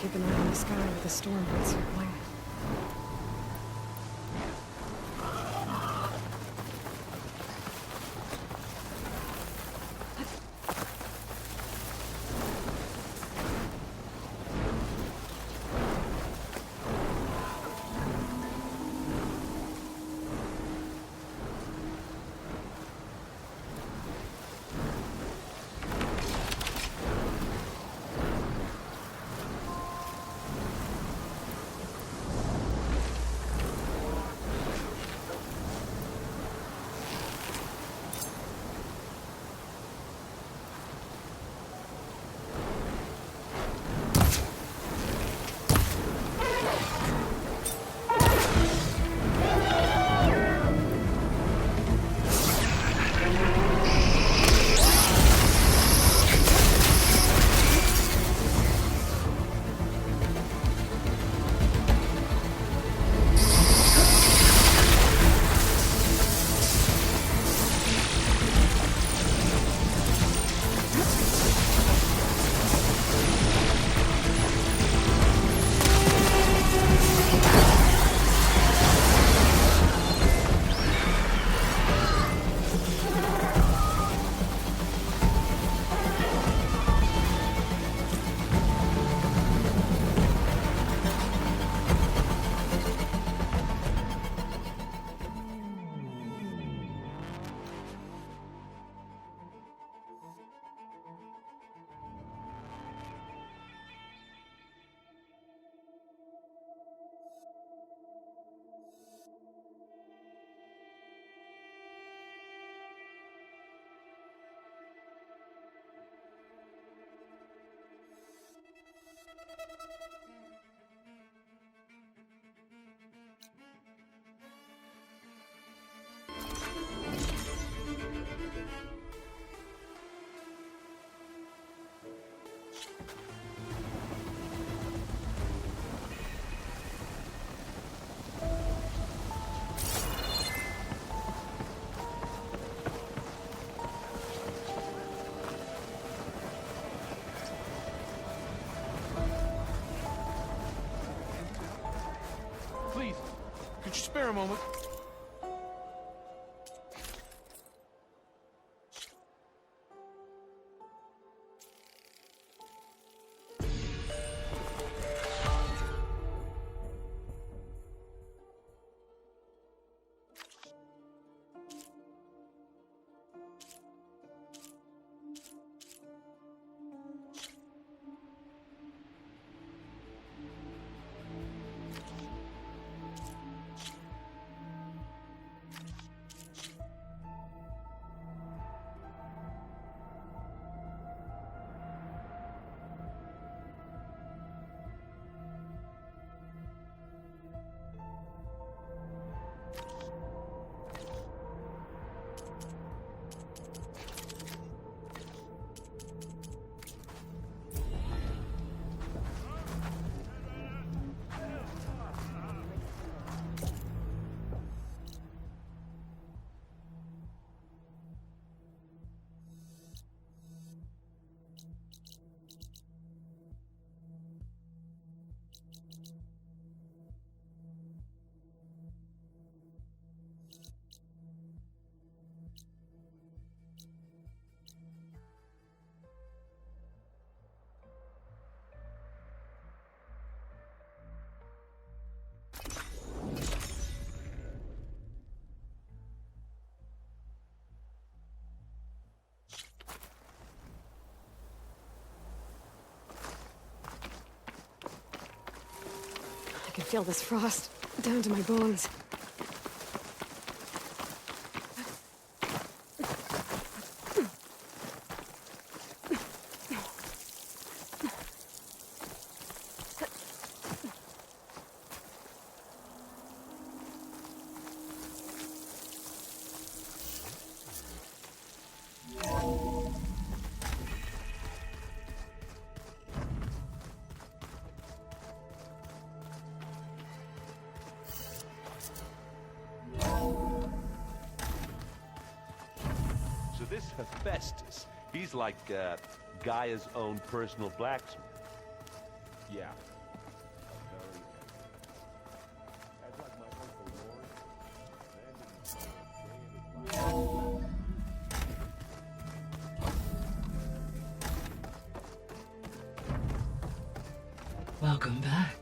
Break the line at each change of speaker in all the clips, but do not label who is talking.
Keep an eye on the sky with the storm circling.
Could you spare a moment?
feel this frost down to my bones.
So this Hephaestus, he's like Gaia's own personal blacksmith. Yeah. That's like my Uncle Lord.
Welcome back.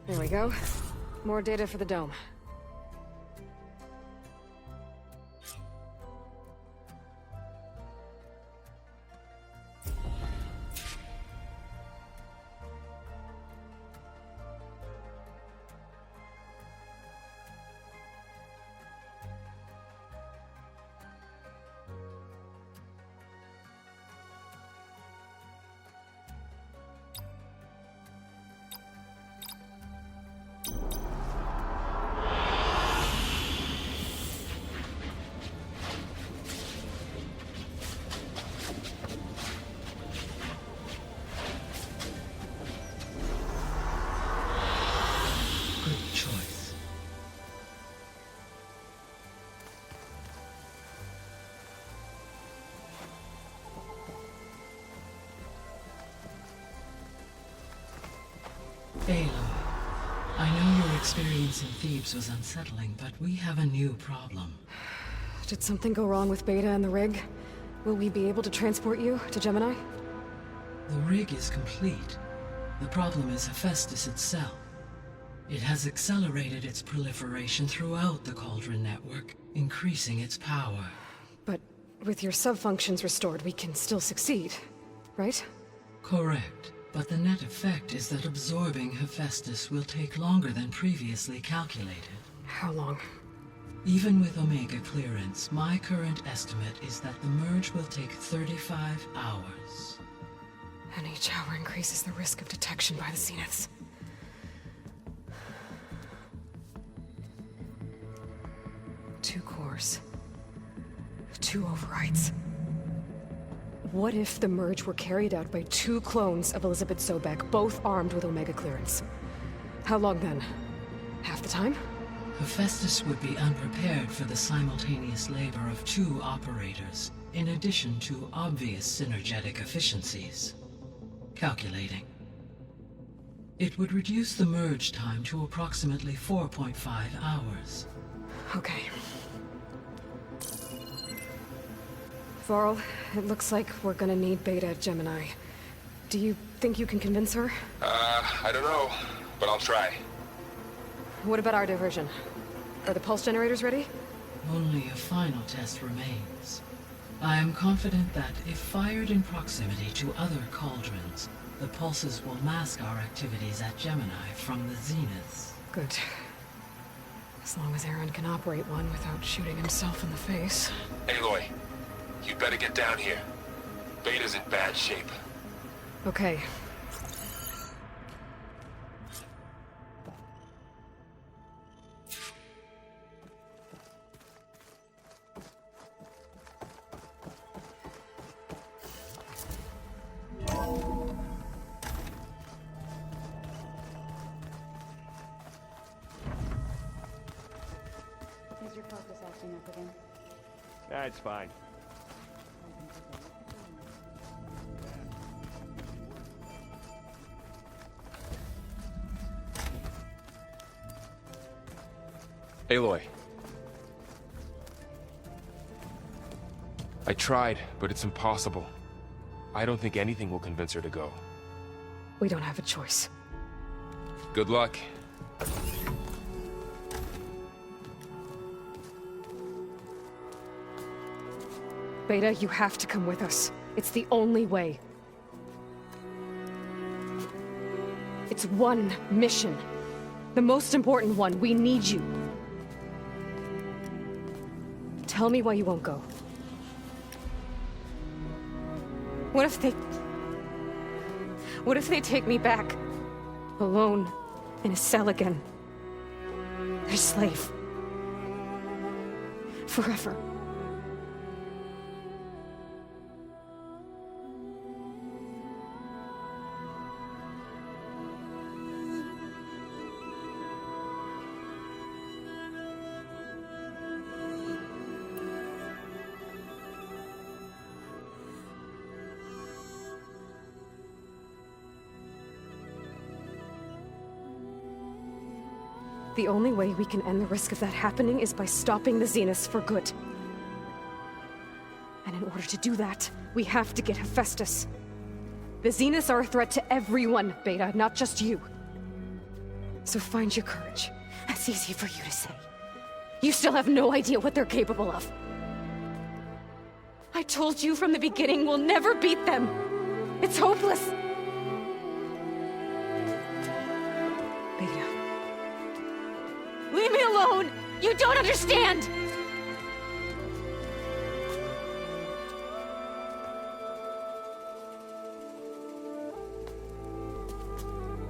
There we go. More data for the dome.
Good choice. Aloy, I know your experience in Thebes was unsettling, but we have a new problem.
Did something go wrong with Beta and the rig? Will we be able to transport you to Gemini?
The rig is complete. The problem is Hephaestus itself. It has accelerated its proliferation throughout the Cauldron network, increasing its power.
But with your sub-functions restored, we can still succeed, right?
Correct, but the net effect is that absorbing Hephaestus will take longer than previously calculated.
How long?
Even with Omega clearance, my current estimate is that the merge will take 35 hours.
And each hour increases the risk of detection by the Zeniths. Two cores. Two overrides. What if the merge were carried out by two clones of Elizabeth Sobek, both armed with Omega clearance? How long then? Half the time?
Hephaestus would be unprepared for the simultaneous labor of two operators, in addition to obvious synergetic efficiencies. Calculating. It would reduce the merge time to approximately 4.5 hours.
Okay. Varl, it looks like we're gonna need Beta at Gemini. Do you think you can convince her?
I don't know, but I'll try.
What about our diversion? Are the pulse generators ready?
Only a final test remains. I am confident that if fired in proximity to other cauldrons, the pulses will mask our activities at Gemini from the Zeniths.
Good. As long as Aaron can operate one without shooting himself in the face.
Aloy, you better get down here. Beta's in bad shape.
Okay.
Is your focus acting up again?
That's fine.
Aloy. I tried, but it's impossible. I don't think anything will convince her to go.
We don't have a choice.
Good luck.
Beta, you have to come with us. It's the only way. It's one mission. The most important one. We need you. Tell me why you won't go. What if they take me back? Alone, in a cell again. Their slave. Forever. The only way we can end the risk of that happening is by stopping the Zeniths for good. And in order to do that, we have to get Hephaestus. The Zeniths are a threat to everyone, Beta, not just you. So find your courage. That's easy for you to say. You still have no idea what they're capable of. I told you from the beginning we'll never beat them. It's hopeless. Beta. Leave me alone! You don't understand!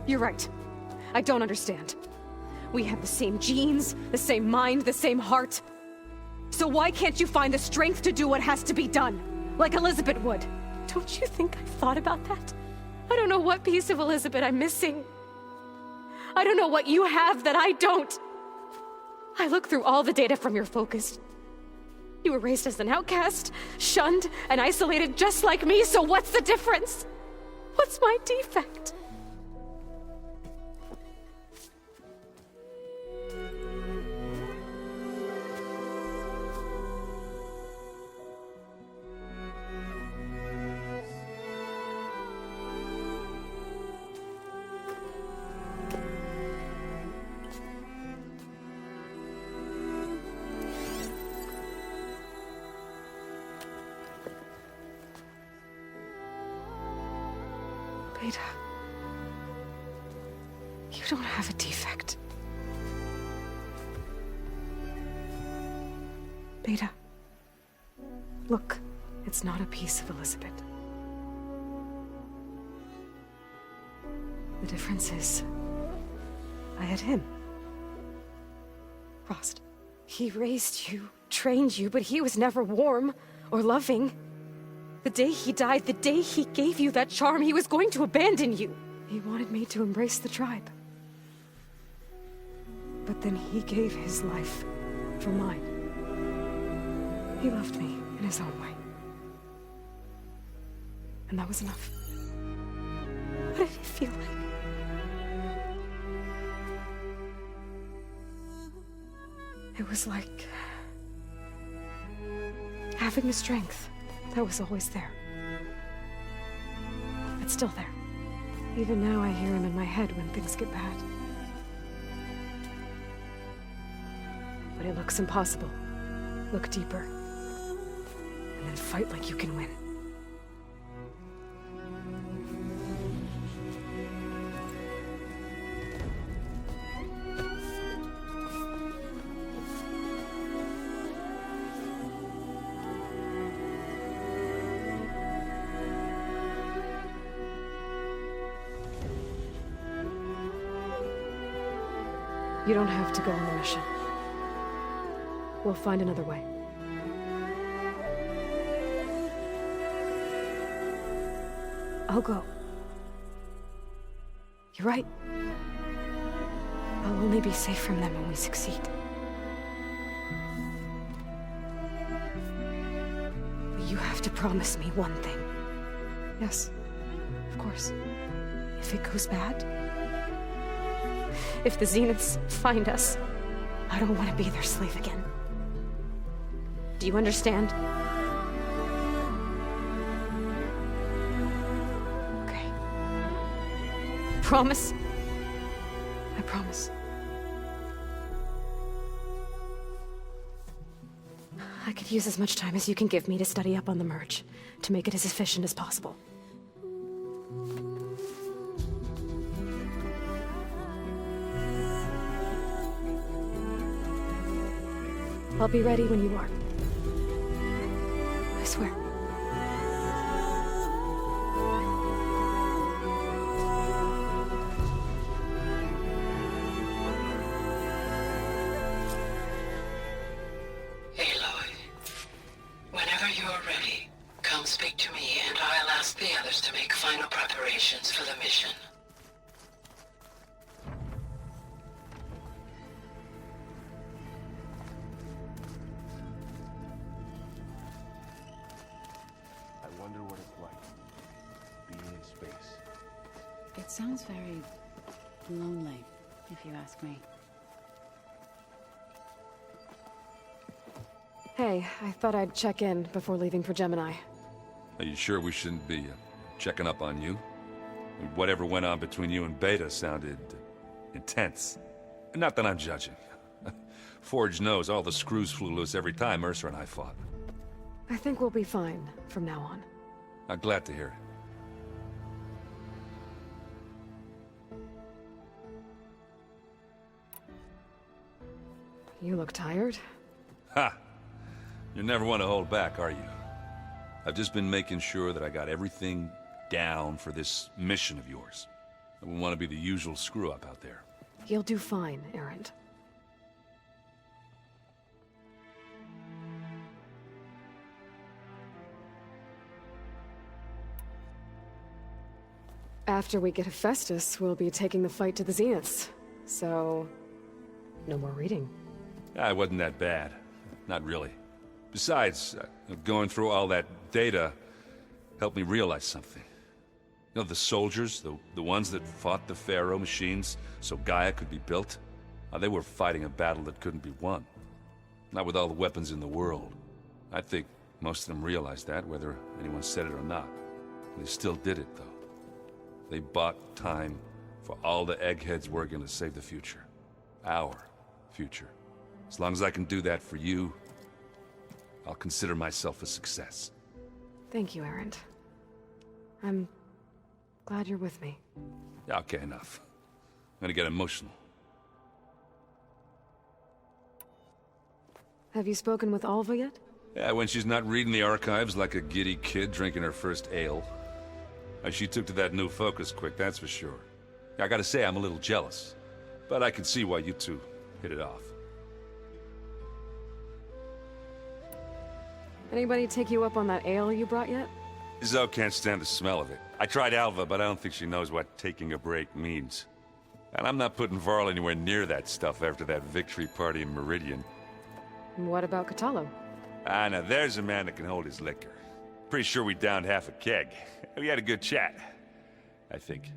You're right. I don't understand. We have the same genes, the same mind, the same heart. So why can't you find the strength to do what has to be done? Like Elizabeth would. Don't you think I've thought about that? I don't know what piece of Elizabeth I'm missing. I don't know what you have that I don't. I looked through all the data from your focus. You were raised as an outcast, shunned, and isolated just like me, so what's the difference? What's my defect? Beta, you don't have a defect. Beta, look, it's not a piece of Elizabeth. The difference is, I had him. Frost. He raised you, trained you, but he was never warm or loving. The day he died, the day he gave you that charm, he was going to abandon you. He wanted me to embrace the tribe. But then he gave his life for mine. He loved me in his own way. And that was enough. What did he feel like? It was like having the strength that was always there. It's still there. Even now I hear him in my head when things get bad. But it looks impossible. Look deeper. And then fight like you can win. You don't have to go on the mission. We'll find another way. I'll go. You're right. I'll only be safe from them when we succeed. But you have to promise me one thing. Yes, of course. If it goes bad, if the Zeniths find us, I don't want to be their slave again. Do you understand? Okay. Promise? I promise. I could use as much time as you can give me to study up on the merge, to make it as efficient as possible. I'll be ready when you are. I swear.
Aloy, whenever you're ready, come speak to me and I'll ask the others to make final preparations for the mission.
I wonder what it's like, being in space.
It sounds very lonely, if you ask me.
Hey, I thought I'd check in before leaving for Gemini.
Are you sure we shouldn't be checking up on you? Whatever went on between you and Beta sounded intense. Not that I'm judging. Forge knows all the screws flew loose every time Mercer and I fought.
I think we'll be fine from now on.
I'm glad to hear it.
You look tired.
Ha! You never want to hold back, are you? I've just been making sure that I got everything down for this mission of yours. I wouldn't want to be the usual screw-up out there.
You'll do fine, Erend. After we get Hephaestus, we'll be taking the fight to the Zeniths. So, no more reading.
It wasn't that bad. Not really. Besides, going through all that data helped me realize something. You know, the soldiers, the ones that fought the Pharaoh machines so Gaia could be built, they were fighting a battle that couldn't be won. Not with all the weapons in the world. I think most of them realized that, whether anyone said it or not. They still did it, though. They bought time for all the eggheads working to save the future. Our future. As long as I can do that for you, I'll consider myself a success.
Thank you, Erend. I'm glad you're with me.
Yeah, okay, enough. I'm gonna get emotional.
Have you spoken with Alva yet?
Yeah, when she's not reading the archives like a giddy kid drinking her first ale. She took to that new focus quick, that's for sure. I gotta say, I'm a little jealous. But I can see why you two hit it off.
Anybody take you up on that ale you brought yet?
Zoe can't stand the smell of it. I tried Alva, but I don't think she knows what taking a break means. And I'm not putting Varl anywhere near that stuff after that victory party in Meridian.
What about Catallo?
Now there's a man that can hold his liquor. Pretty sure we downed half a keg. We had a good chat, I think.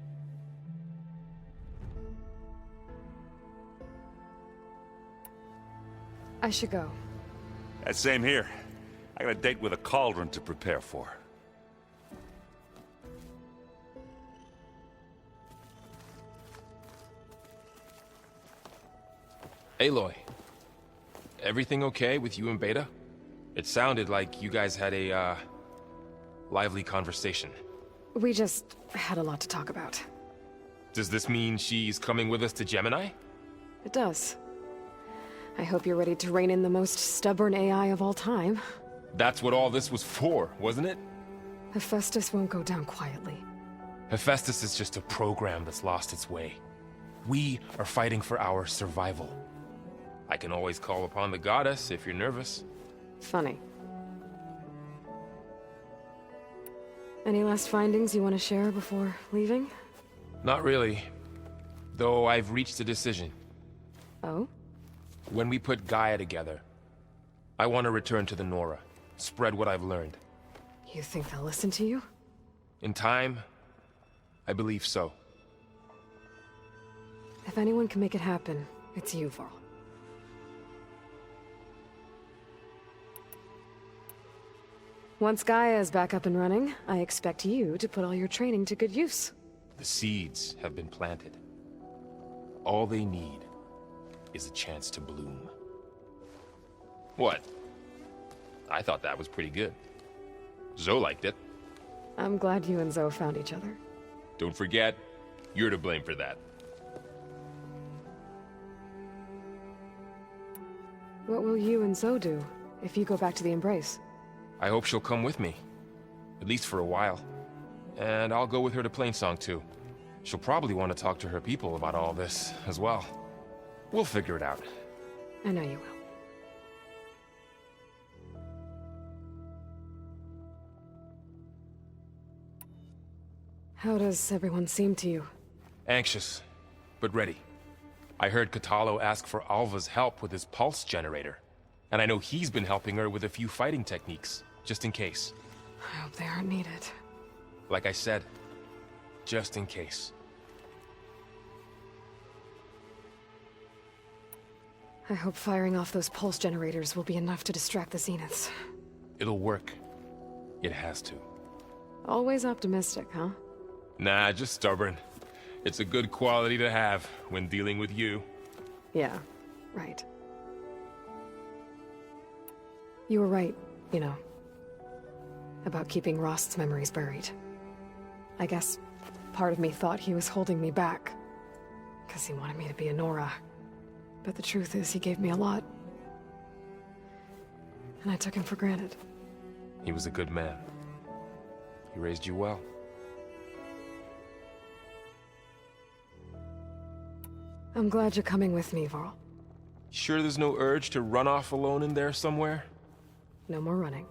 I should go.
Same here. I got a date with a cauldron to prepare for.
Aloy, everything okay with you and Beta? It sounded like you guys had a, lively conversation.
We just had a lot to talk about.
Does this mean she's coming with us to Gemini?
It does. I hope you're ready to rein in the most stubborn AI of all time.
That's what all this was for, wasn't it?
Hephaestus won't go down quietly.
Hephaestus is just a program that's lost its way. We are fighting for our survival. I can always call upon the goddess if you're nervous.
Funny. Any last findings you want to share before leaving?
Not really. Though I've reached a decision.
Oh?
When we put Gaia together, I want to return to the Nora. Spread what I've learned.
You think they'll listen to you?
In time, I believe so.
If anyone can make it happen, it's you, Varl. Once Gaia is back up and running, I expect you to put all your training to good use.
The seeds have been planted. All they need is a chance to bloom. What? I thought that was pretty good. Zoe liked it.
I'm glad you and Zoe found each other.
Don't forget, you're to blame for that.
What will you and Zoe do if you go back to the Embrace?
I hope she'll come with me. At least for a while. And I'll go with her to Plainsong too. She'll probably want to talk to her people about all this as well. We'll figure it out.
I know you will. How does everyone seem to you?
Anxious, but ready. I heard Katalo ask for Alva's help with his pulse generator. And I know he's been helping her with a few fighting techniques, just in case.
I hope they aren't needed.
Like I said, just in case.
I hope firing off those pulse generators will be enough to distract the Zeniths.
It'll work. It has to.
Always optimistic, huh?
Nah, just stubborn. It's a good quality to have when dealing with you.
Yeah, right. You were right, you know, about keeping Rost's memories buried. I guess part of me thought he was holding me back, because he wanted me to be a Nora. But the truth is, he gave me a lot. And I took him for granted.
He was a good man. He raised you well.
I'm glad you're coming with me, Varl.
Sure there's no urge to run off alone in there somewhere?
No more running.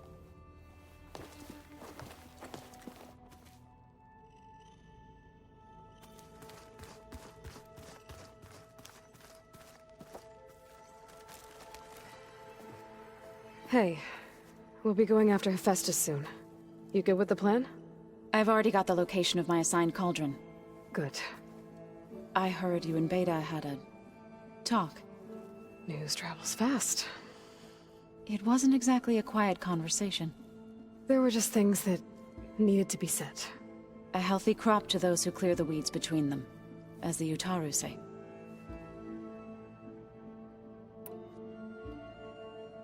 Hey, we'll be going after Hephaestus soon. You good with the plan?
I've already got the location of my assigned cauldron.
Good.
I heard you and Beta had a talk.
News travels fast.
It wasn't exactly a quiet conversation.
There were just things that needed to be said.
A healthy crop to those who clear the weeds between them, as the Utaru say.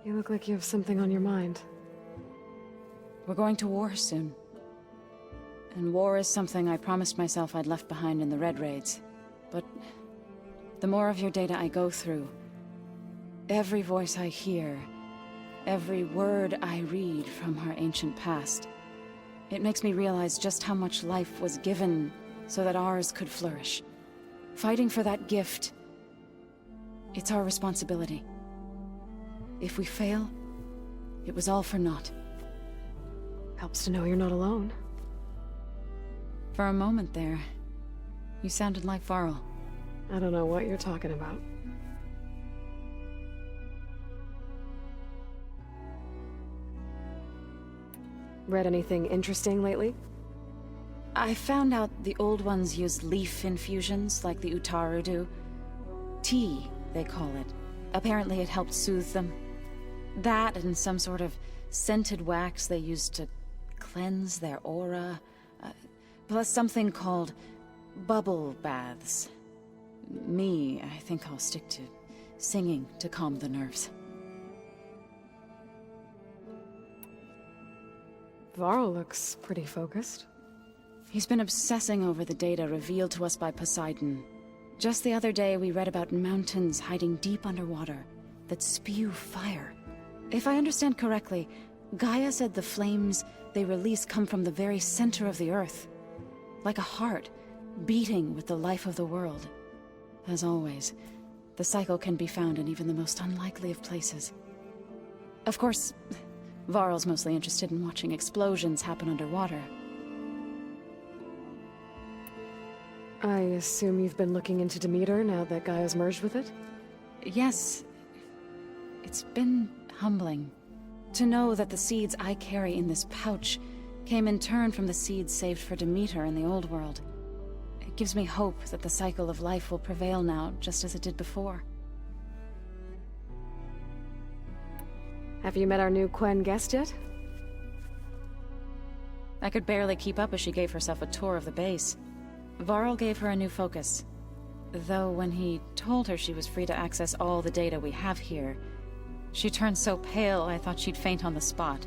You look like you have something on your mind.
We're going to war soon. And war is something I promised myself I'd left behind in the Red Raids. But the more of your data I go through, every voice I hear, every word I read from our ancient past, it makes me realize just how much life was given so that ours could flourish. Fighting for that gift, it's our responsibility. If we fail, it was all for naught.
Helps to know you're not alone.
For a moment there, you sounded like Varl.
I don't know what you're talking about. Read anything interesting lately?
I found out the old ones use leaf infusions like the Utaru do. Tea, they call it. Apparently it helped soothe them. That and some sort of scented wax they used to cleanse their aura. Plus something called bubble baths. Me, I think I'll stick to singing to calm the nerves.
Varl looks pretty focused.
He's been obsessing over the data revealed to us by Poseidon. Just the other day, we read about mountains hiding deep underwater that spew fire. If I understand correctly, Gaia said the flames they release come from the very center of the Earth. Like a heart, beating with the life of the world. As always, the cycle can be found in even the most unlikely of places. Of course, Varl's mostly interested in watching explosions happen underwater.
I assume you've been looking into Demeter now that Gaia's merged with it?
Yes. It's been humbling to know that the seeds I carry in this pouch came in turn from the seeds saved for Demeter in the old world. It gives me hope that the cycle of life will prevail now, just as it did before.
Have you met our new Quen guest yet?
I could barely keep up as she gave herself a tour of the base. Varl gave her a new focus. Though when he told her she was free to access all the data we have here, She turned so pale, I thought she'd faint on the spot.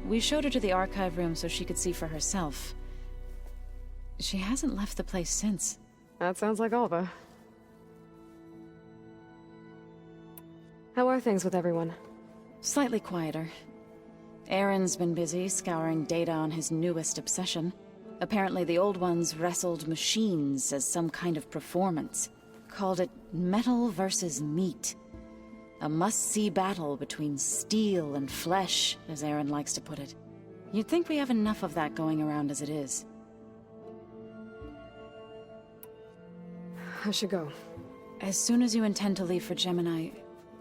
We showed her to the archive room so she could see for herself. She hasn't left the place since.
That sounds like Alva. How are things with everyone?
Slightly quieter. Aaron's been busy scouring data on his newest obsession. Apparently the old ones wrestled machines as some kind of performance. Called it metal versus meat. A must-see battle between steel and flesh, as Aaron likes to put it. You'd think we have enough of that going around as it is.
I should go.
As soon as you intend to leave for Gemini,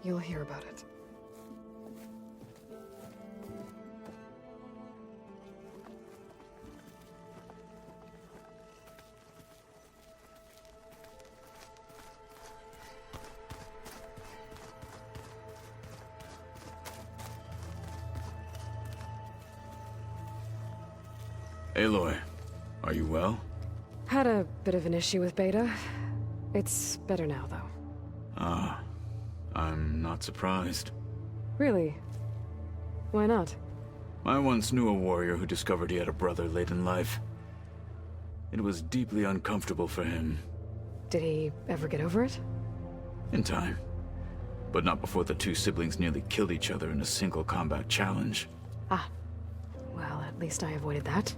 You'll hear about it.
Aloy, are you well?
Had a bit of an issue with Beta. It's better now, though.
Ah, I'm not surprised.
Really? Why not?
I once knew a warrior who discovered he had a brother late in life. It was deeply uncomfortable for him.
Did he ever get over it?
In time. But not before the two siblings nearly killed each other in a single combat challenge.
Ah. Well, at least I avoided that.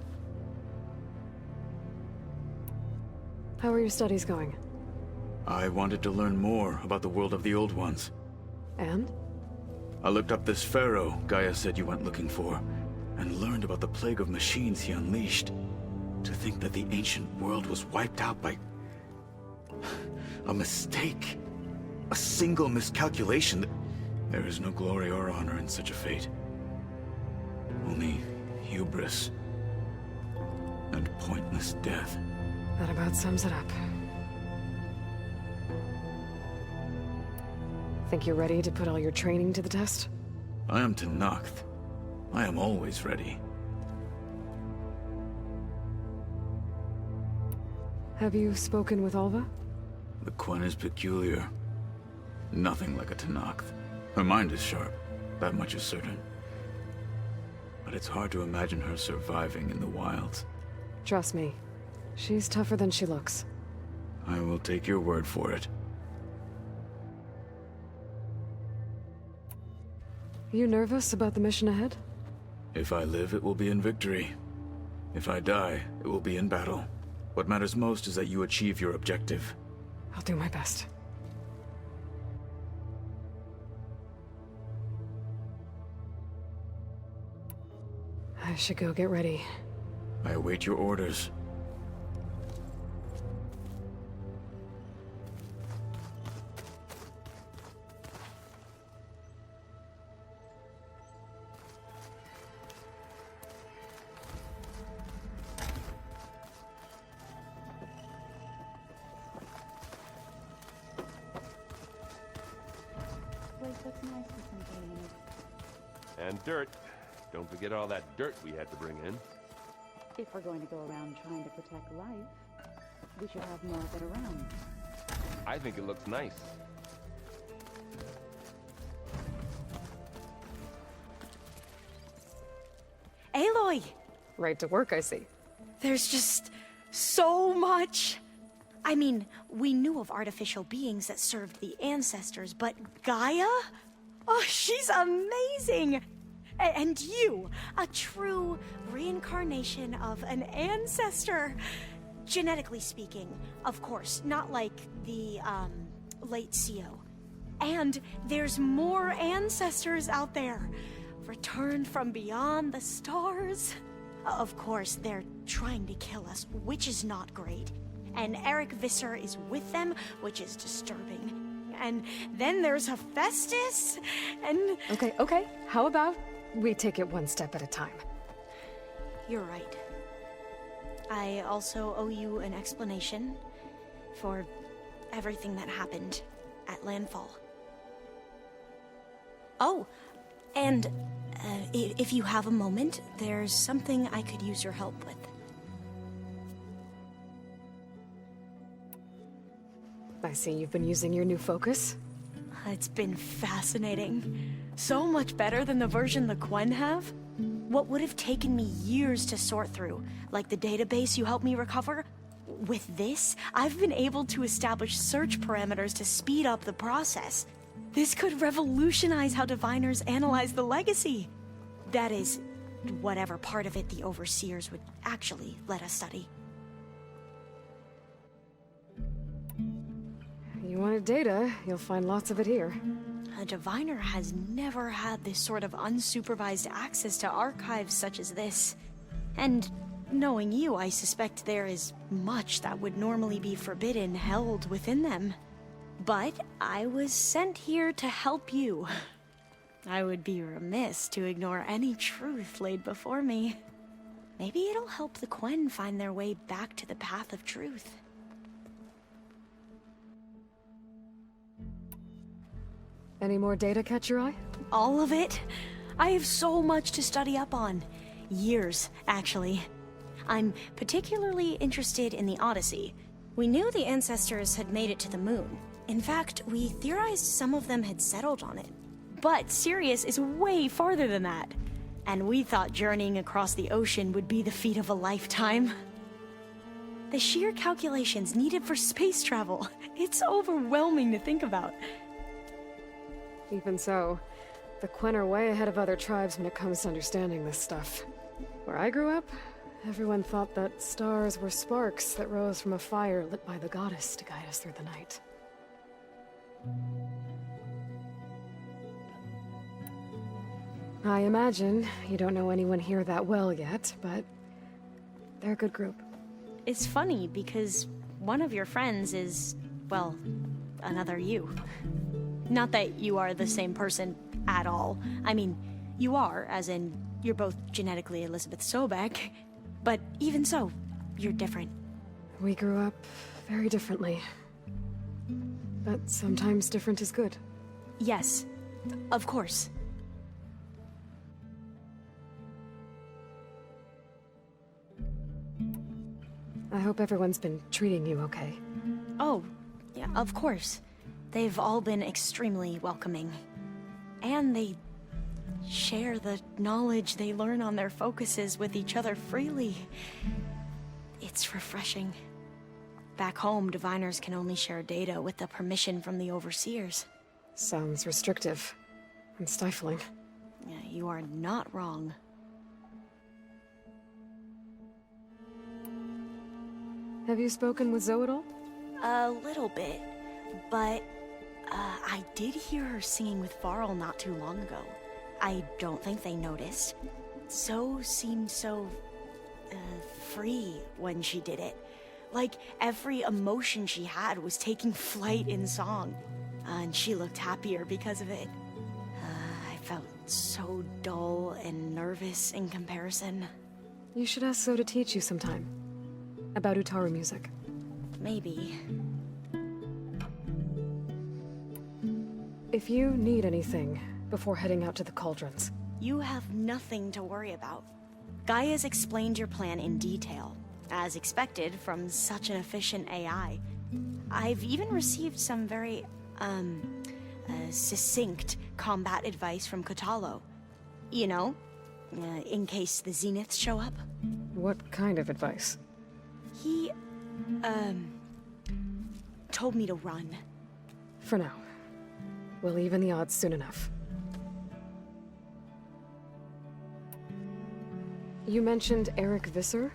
How are your studies going?
I wanted to learn more about the world of the Old Ones.
And?
I looked up this pharaoh Gaia said you went looking for, and learned about the plague of machines he unleashed. To think that the ancient world was wiped out by a mistake. A single miscalculation. There is no glory or honor in such a fate. Only hubris and pointless death.
That about sums it up. Think you're ready to put all your training to the test?
I am Tenakth. I am always ready.
Have you spoken with Alva?
The Quen is peculiar. Nothing like a Tenakth. Her mind is sharp, that much is certain. But it's hard to imagine her surviving in the wilds.
Trust me, she's tougher than she looks.
I will take your word for it.
You nervous about the mission ahead?
If I live, it will be in victory. If I die, it will be in battle. What matters most is that you achieve your objective.
I'll do my best. I should go get ready.
I await your orders.
And dirt. Don't forget all that dirt we had to bring in.
If we're going to go around trying to protect life, we should have more of it around.
I think it looks nice.
Aloy!
Right to work, I see.
There's just so much. I mean, we knew of artificial beings that served the ancestors, but Gaia? Oh, she's amazing! And you, a true reincarnation of an ancestor. Genetically speaking, of course, not like the, late CO. And there's more ancestors out there, returned from beyond the stars. Of course, they're trying to kill us, which is not great. And Eric Visser is with them, which is disturbing. And then there's Hephaestus, and...
Okay. How about we take it one step at a time?
You're right. I also owe you an explanation for everything that happened at Landfall. Oh, and if you have a moment, there's something I could use your help with.
I see you've been using your new focus.
It's been fascinating. So much better than the version the Quen have. What would have taken me years to sort through, like the database you helped me recover, with this, I've been able to establish search parameters to speed up the process. This could revolutionize how diviners analyze the legacy. That is, whatever part of it the Overseers would actually let us study.
You wanted data, you'll find lots of it here.
A diviner has never had this sort of unsupervised access to archives such as this. And knowing you, I suspect there is much that would normally be forbidden held within them. But I was sent here to help you. I would be remiss to ignore any truth laid before me. Maybe it'll help the Quen find their way back to the path of truth.
Any more data catch your eye?
All of it? I have so much to study up on. Years, actually. I'm particularly interested in the Odyssey. We knew the ancestors had made it to the moon. In fact, we theorized some of them had settled on it. But Sirius is way farther than that. And we thought journeying across the ocean would be the feat of a lifetime. The sheer calculations needed for space travel, it's overwhelming to think about.
Even so, the Quen are way ahead of other tribes when it comes to understanding this stuff. Where I grew up, everyone thought that stars were sparks that rose from a fire lit by the goddess to guide us through the night. I imagine you don't know anyone here that well yet, but they're a good group.
It's funny because one of your friends is, well, another you. Not that you are the same person at all. I mean, you are, as in, you're both genetically Elizabeth Sobek, but even so, you're different.
We grew up very differently. But sometimes different is good.
Yes, of course.
I hope everyone's been treating you okay.
Oh, yeah, of course. They've all been extremely welcoming. And they share the knowledge they learn on their focuses with each other freely. It's refreshing. Back home, diviners can only share data with the permission from the Overseers.
Sounds restrictive and stifling.
Yeah, you are not wrong.
Have you spoken with Zoe at all?
A little bit, but I did hear her singing with Varl not too long ago. I don't think they noticed. Zoe seemed so free when she did it. Like every emotion she had was taking flight in song. And she looked happier because of it. I felt so dull and nervous in comparison.
You should ask Zoe to teach you sometime. About Utaru music.
Maybe.
If you need anything before heading out to the cauldrons.
You have nothing to worry about. Gaia's explained your plan in detail, as expected from such an efficient AI. I've even received some very, succinct combat advice from Kotalo. You know, in case the Zeniths show up.
What kind of advice?
He, told me to run.
For now. We'll even the odds soon enough. You mentioned Eric Visser?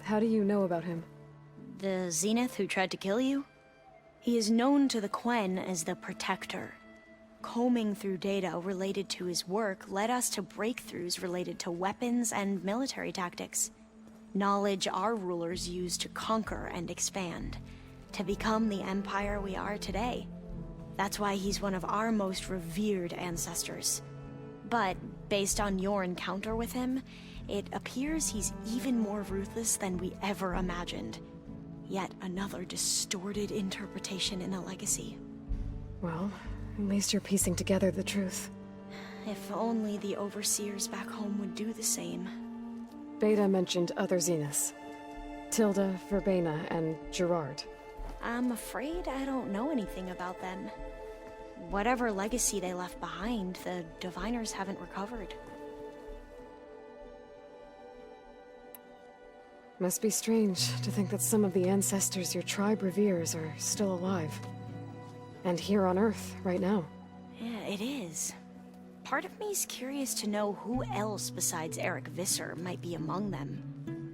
How do you know about him?
The Zenith who tried to kill you? He is known to the Quen as the Protector. Combing through data related to his work led us to breakthroughs related to weapons and military tactics. Knowledge our rulers used to conquer and expand, to become the empire we are today. That's why he's one of our most revered ancestors. But based on your encounter with him, it appears he's even more ruthless than we ever imagined. Yet another distorted interpretation in the legacy.
Well, at least you're piecing together the truth.
If only the Overseers back home would do the same.
Beta mentioned other Zeniths. Tilda, Verbena, and Gerard.
I'm afraid I don't know anything about them. whatever legacy they left behind, the Diviners haven't recovered.
Must be strange to think that some of the ancestors your tribe reveres are still alive. And here on Earth, right now.
Yeah, it is. Part of me's curious to know who else besides Eric Visser might be among them.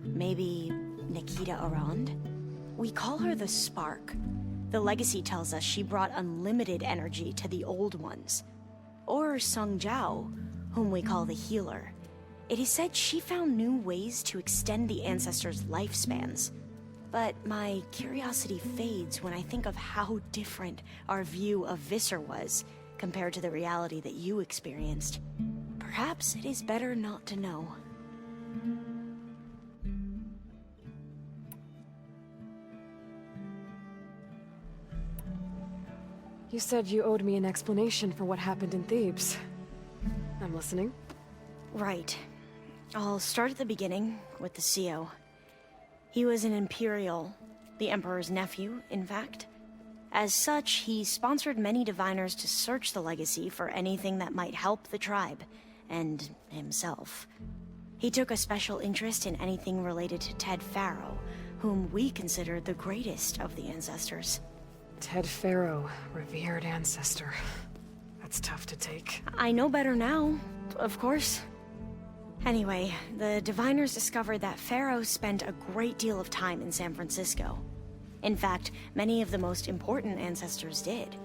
Maybe Nikita Arand? We call her the Spark. The legacy tells us she brought unlimited energy to the old ones. Or Sung Jiao, whom we call the Healer. It is said she found new ways to extend the ancestors' lifespans. But my curiosity fades when I think of how different our view of Visser was compared to the reality that you experienced. Perhaps it is better not to know.
You said you owed me an explanation for what happened in Thebes. I'm listening.
Right. I'll start at the beginning, with the CO. He was an Imperial, the Emperor's nephew, in fact. As such, he sponsored many diviners to search the legacy for anything that might help the tribe, and himself. He took a special interest in anything related to Ted Faro, whom we consider the greatest of the ancestors.
Ted Faro, revered ancestor. That's tough to take.
I know better now, of course. Anyway, the diviners discovered that Faro spent a great deal of time in San Francisco. In fact, many of the most important ancestors did.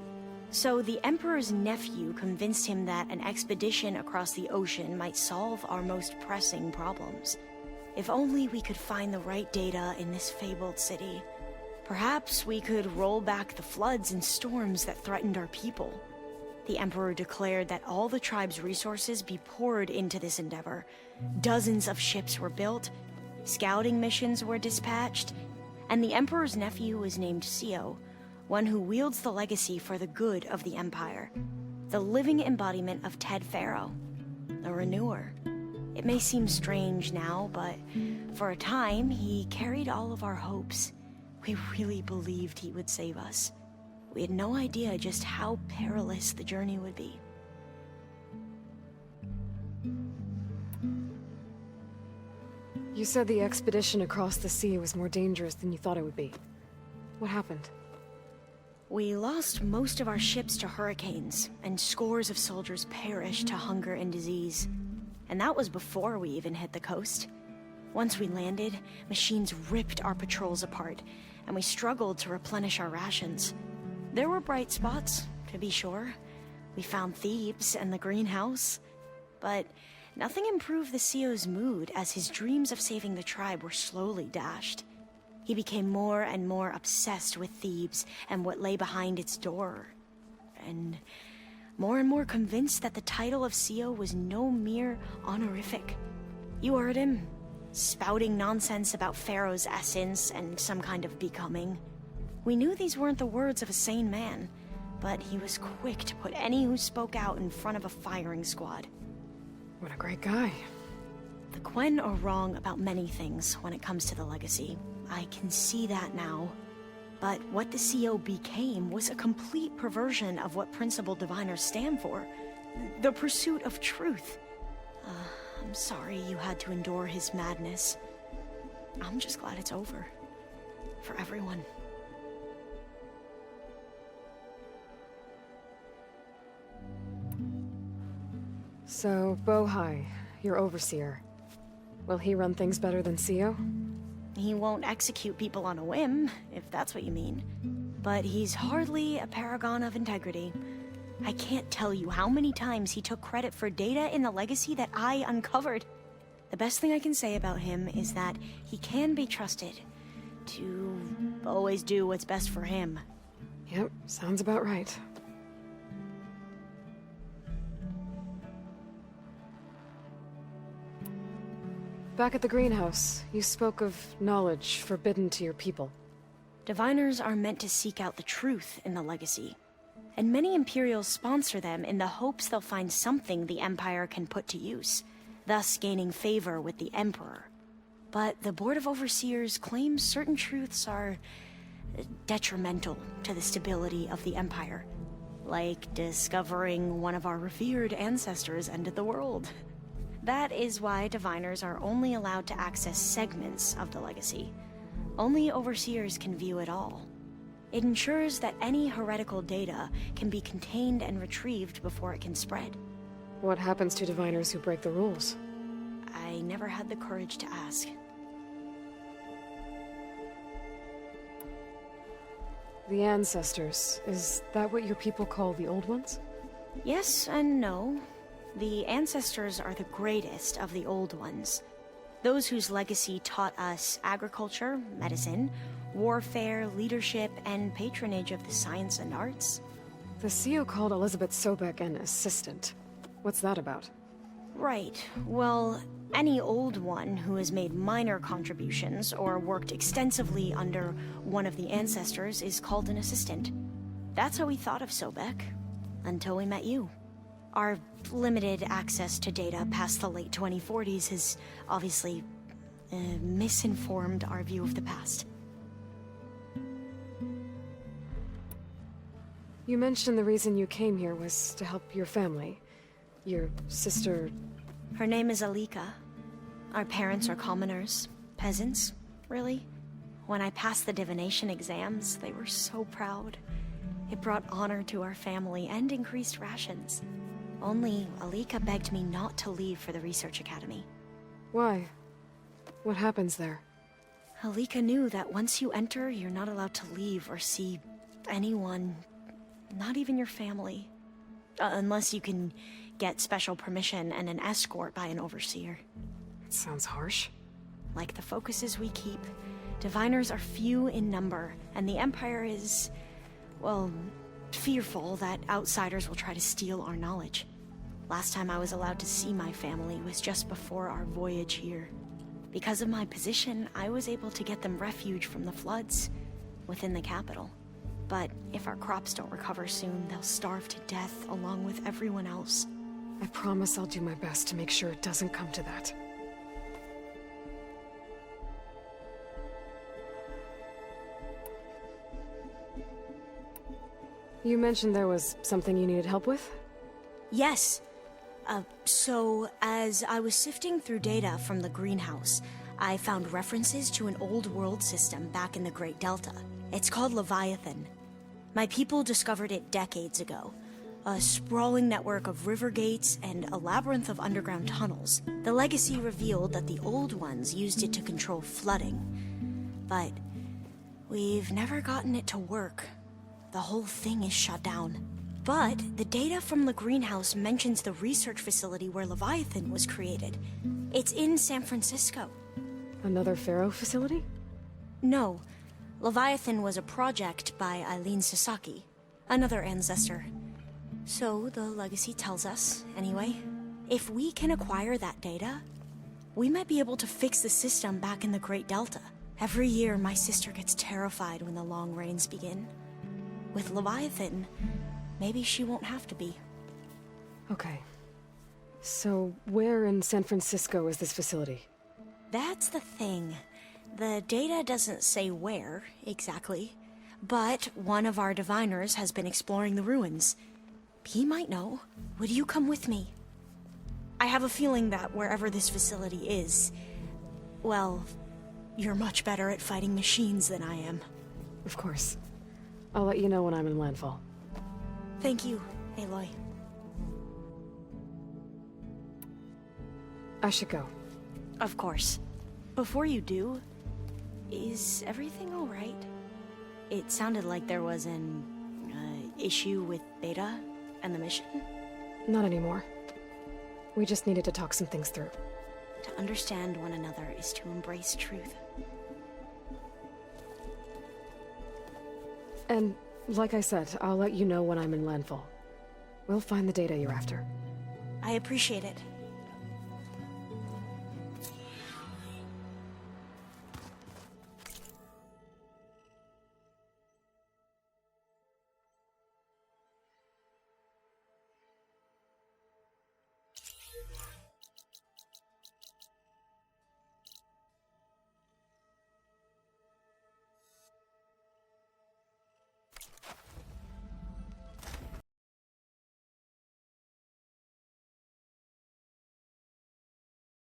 So the Emperor's nephew convinced him that an expedition across the ocean might solve our most pressing problems. If only we could find the right data in this fabled city. Perhaps we could roll back the floods and storms that threatened our people. The Emperor declared that all the tribe's resources be poured into this endeavor. Dozens of ships were built, scouting missions were dispatched, and the Emperor's nephew was named Sio, one who wields the legacy for the good of the Empire. The living embodiment of Ted Faro, the Renewer. It may seem strange now, but for a time, he carried all of our hopes. We really believed he would save us. We had no idea just how perilous the journey would be.
You said the expedition across the sea was more dangerous than you thought it would be. What happened?
We lost most of our ships to hurricanes, and scores of soldiers perished to hunger and disease. And that was before we even hit the coast. Once we landed, machines ripped our patrols apart, and we struggled to replenish our rations. There were bright spots, to be sure. We found Thebes and the greenhouse. But nothing improved the CEO's mood as his dreams of saving the tribe were slowly dashed. He became more and more obsessed with Thebes and what lay behind its door. And more convinced that the title of CEO was no mere honorific. You heard him, spouting nonsense about Pharaoh's essence and some kind of becoming. We knew these weren't the words of a sane man, but he was quick to put any who spoke out in front of a firing squad.
What a great guy.
The Quen are wrong about many things when it comes to the legacy. I can see that now. But what the CEO became was a complete perversion of what principled diviners stand for. The pursuit of truth. I'm sorry you had to endure his madness. I'm just glad it's over. For everyone.
So, Bohai, your overseer. Will he run things better than CEO?
He won't execute people on a whim, if that's what you mean. But he's hardly a paragon of integrity. I can't tell you how many times he took credit for data in the legacy that I uncovered. The best thing I can say about him is that he can be trusted to always do what's best for him.
Yep, sounds about right. Back at the greenhouse, you spoke of knowledge forbidden to your people.
Diviners are meant to seek out the truth in the legacy, and many Imperials sponsor them in the hopes they'll find something the Empire can put to use, thus gaining favor with the Emperor. But the Board of Overseers claims certain truths are detrimental to the stability of the Empire. Like discovering one of our revered ancestors ended the world. That is why diviners are only allowed to access segments of the legacy. Only overseers can view it all. It ensures that any heretical data can be contained and retrieved before it can spread.
What happens to diviners who break the rules?
I never had the courage to ask.
The ancestors, is that what your people call the old ones?
Yes and no. The ancestors are the greatest of the old ones. Those whose legacy taught us agriculture, medicine, warfare, leadership, and patronage of the science and arts.
The CEO called Elizabeth Sobek an assistant. What's that about?
Right. Well, any old one who has made minor contributions or worked extensively under one of the ancestors is called an assistant. That's how we thought of Sobek, until we met you. Our limited access to data past the late 2040s has obviously misinformed our view of the past.
You mentioned the reason you came here was to help your family. Your sister...
Her name is Alika. Our parents are commoners. Peasants, really. When I passed the divination exams, they were so proud. It brought honor to our family and increased rations. Only Alika begged me not to leave for the research academy.
Why? What happens there?
Alika knew that once you enter, you're not allowed to leave or see anyone, not even your family. Unless you can get special permission and an escort by an overseer.
It sounds harsh.
Like the focuses we keep, diviners are few in number, and the Empire is, well, fearful that outsiders will try to steal our knowledge. Last time I was allowed to see my family was just before our voyage here. Because of my position, I was able to get them refuge from the floods within the capital. But if our crops don't recover soon, they'll starve to death along with everyone else.
I promise I'll do my best to make sure it doesn't come to that. You mentioned there was something you needed help with?
Yes. So, as I was sifting through data from the greenhouse, I found references to an old world system back in the Great Delta. It's called Leviathan. My people discovered it decades ago. A sprawling network of river gates and a labyrinth of underground tunnels. The legacy revealed that the old ones used it to control flooding. But we've never gotten it to work. The whole thing is shut down. But the data from the greenhouse mentions the research facility where Leviathan was created. It's in San Francisco.
Another Pharaoh facility?
No. Leviathan was a project by Eileen Sasaki, another ancestor. So the legacy tells us, anyway. If we can acquire that data, we might be able to fix the system back in the Great Delta. Every year, my sister gets terrified when the long rains begin. With Leviathan, maybe she won't have to be.
Okay. So, where in San Francisco is this facility?
That's the thing. The data doesn't say where, exactly. But one of our diviners has been exploring the ruins. He might know. Would you come with me? I have a feeling that wherever this facility is, well, you're much better at fighting machines than I am.
Of course. I'll let you know when I'm in landfall.
Thank you, Aloy.
I should go.
Of course. Before you do, is everything all right? It sounded like there was an issue with Beta and the mission.
Not anymore. We just needed to talk some things through.
To understand one another is to embrace truth.
And, like I said, I'll let you know when I'm in landfall. We'll find the data you're after.
I appreciate it.